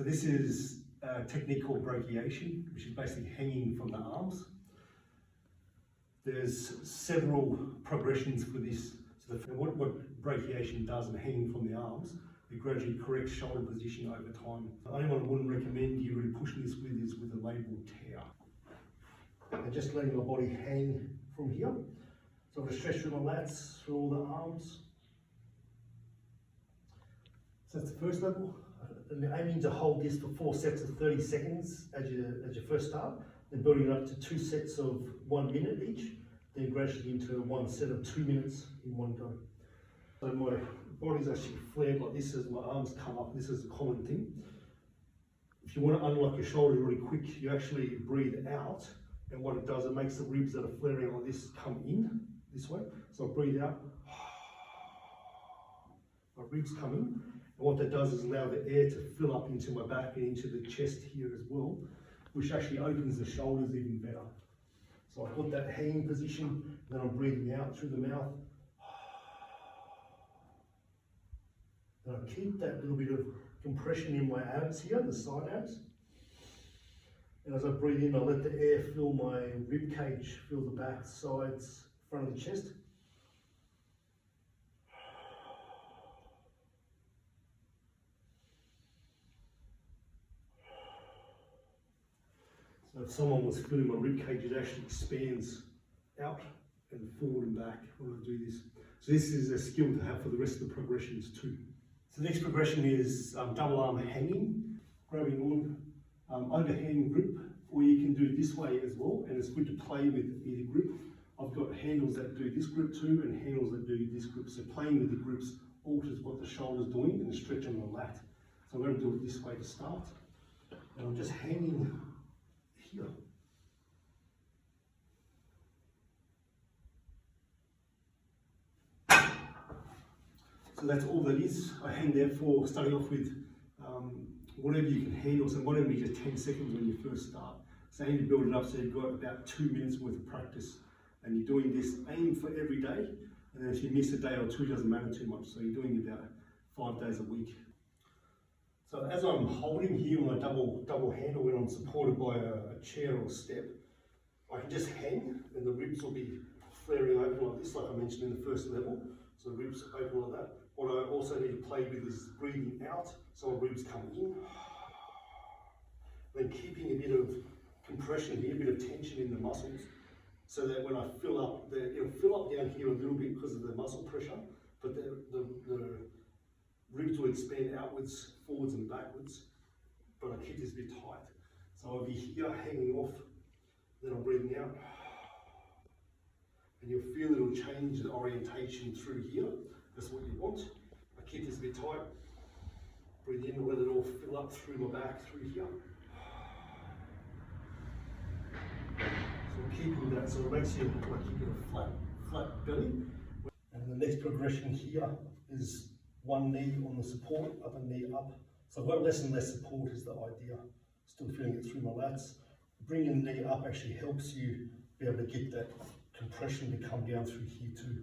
So this is a technique called brachiation, which is basically hanging from the arms. There's several progressions for this. So what brachiation does in hanging from the arms, it gradually corrects shoulder position over time. The only one I wouldn't recommend you really pushing this with is with a labral tear. And just letting my body hang from here. So I'm going to stretch through my lats, through all the arms. So that's the first level. And you're aiming to hold this for 4 sets of 30 seconds as you first start, then building it up to 2 sets of 1 minute each, then gradually into 1 set of 2 minutes in one go. So my body's actually flared like this as my arms come up. This is a common thing. If you want to unlock your shoulders really quick, you actually breathe out, and what it does, it makes the ribs that are flaring like this come in this way. So I breathe out, my ribs come in. And what that does is allow the air to fill up into my back and into the chest here as well, which actually opens the shoulders even better. So I got that hanging position, then I'm breathing out through the mouth. And I keep that little bit of compression in my abs here, the side abs. And as I breathe in, I let the air fill my rib cage, fill the back, sides, front of the chest. So if someone was filling my rib cage, it actually expands out and forward and back when I do this. So this is a skill to have for the rest of the progressions too. So the next progression is double arm hanging, grabbing on overhand grip, or you can do it this way as well, and it's good to play with either grip. I've got handles that do this grip too, and handles that do this grip. So playing with the grips alters what the shoulder's doing and the stretch on the lat. So I'm going to do it this way to start. And I'm just hanging here. So that's all that is. I hang there for starting off with whatever you can handle. So whatever is just 10 seconds when you first start. So aim to build it up so you've got about 2 minutes worth of practice. And you're doing this, aim for every day. And then if you miss a day or two, it doesn't matter too much. So you're doing about 5 days a week. So as I'm holding here on a double handle, when I'm supported by a chair or step, I can just hang and the ribs will be flaring open like this, like I mentioned in the first level. So the ribs open like that. What I also need to play with is breathing out, so my ribs come in. Then keeping a bit of compression here, a bit of tension in the muscles, so that when I fill up, it'll fill up down here a little bit because of the muscle pressure, but the ribs will expand outwards, forwards and backwards, but I keep this a bit tight. So I'll be here hanging off, then I'm breathing out. And you'll feel it'll change the orientation through here. That's what you want. I keep this a bit tight. Breathe in, let it all fill up through my back, through here. So I'm keeping that, so it makes you like you get a flat belly. And the next progression here is one knee on the support, other knee up. So I've got less and less support is the idea. Still feeling it through my lats. Bringing the knee up actually helps you be able to get that compression to come down through here too.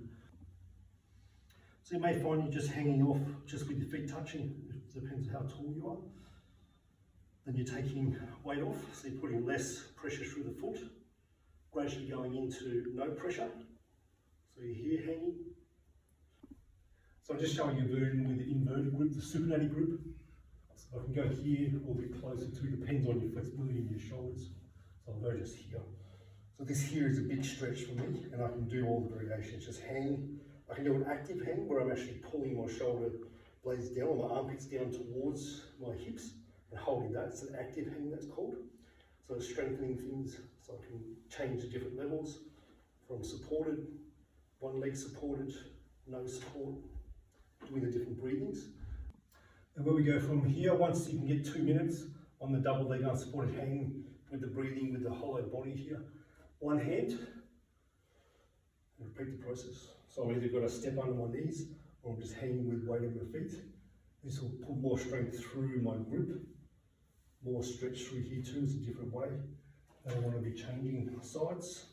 So you may find you're just hanging off just with your feet touching. It depends how tall you are. Then you're taking weight off, so you're putting less pressure through the foot, gradually going into no pressure. So you're here hanging. So I'm just showing you a version with the inverted grip, the supine grip. So I can go here or a bit closer to, depends on your flexibility in your shoulders. So I'll go just here. So this here is a big stretch for me, and I can do all the variations. Just hang. I can do an active hang where I'm actually pulling my shoulder blades down, my armpits down towards my hips, and holding that. It's an active hang, that's called. So it's strengthening things. So I can change the different levels from supported, one leg supported, no support, doing the different breathings. And where we go from here, once you can get 2 minutes on the double leg unsupported hang with the breathing, with the hollow body here. One hand, and repeat the process. So I've either got to step under my knees, or I'm just hanging with weight on my feet. This will put more strength through my grip, more stretch through here too, it's a different way. And I want to be changing sides.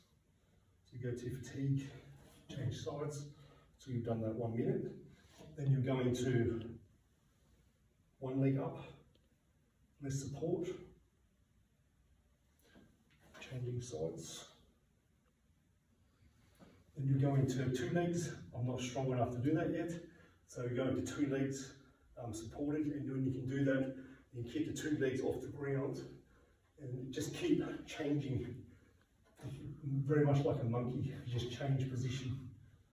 So you go to fatigue, change sides. So you've done that 1 minute. Then you're going to one leg up, less support. Changing sides. Then you go into 2 legs. I'm not strong enough to do that yet. So you go into 2 legs supported, and when you can do that, you keep the 2 legs off the ground and just keep changing, very much like a monkey. You just change position.